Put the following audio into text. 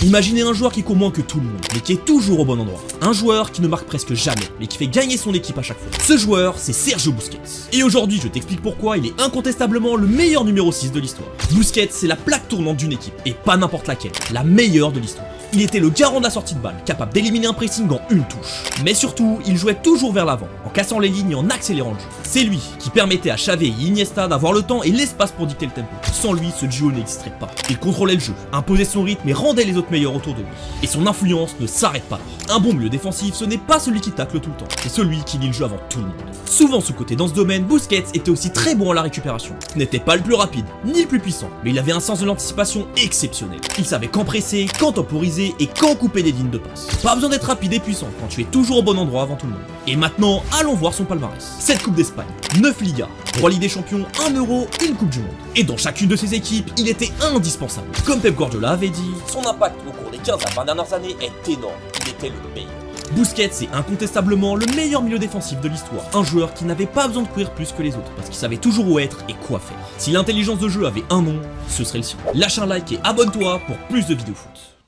Imaginez un joueur qui court moins que tout le monde, mais qui est toujours au bon endroit. Un joueur qui ne marque presque jamais, mais qui fait gagner son équipe à chaque fois. Ce joueur, c'est Sergio Busquets. Et aujourd'hui, je t'explique pourquoi il est incontestablement le meilleur numéro 6 de l'histoire. Busquets, c'est la plaque tournante d'une équipe, et pas n'importe laquelle, la meilleure de l'histoire. Il était le garant de la sortie de balle, capable d'éliminer un pressing en une touche. Mais surtout, il jouait toujours vers l'avant, en cassant les lignes et en accélérant le jeu. C'est lui qui permettait à Xavi et Iniesta d'avoir le temps et l'espace pour dicter le tempo. Sans lui, ce duo n'existerait pas. Il contrôlait le jeu, imposait son rythme et rendait les autres meilleurs autour de lui. Et son influence ne s'arrête pas là. Un bon milieu défensif, ce n'est pas celui qui tacle tout le temps, c'est celui qui lit le jeu avant tout le monde. Souvent sous-coté dans ce domaine, Busquets était aussi très bon à la récupération. Ce n'était pas le plus rapide, ni le plus puissant, mais il avait un sens de l'anticipation exceptionnel. Il savait quand presser, quand temporiser et quand couper des lignes de passe. Pas besoin d'être rapide et puissant quand tu es toujours au bon endroit avant tout le monde. Et maintenant, allons voir son palmarès. 7 Coupes d'Espagne, 9 Ligas, 3 Ligues des Champions, 1 Euro, 1 Coupe du Monde. Et dans chacune de ses équipes, il était indispensable. Comme Pep Guardiola avait dit, son impact au cours des 15 à 20 dernières années est énorme. Il était le meilleur. Busquets est incontestablement le meilleur milieu défensif de l'histoire, un joueur qui n'avait pas besoin de courir plus que les autres, parce qu'il savait toujours où être et quoi faire. Si l'intelligence de jeu avait un nom, ce serait le sien. Lâche un like et abonne-toi pour plus de vidéos foot.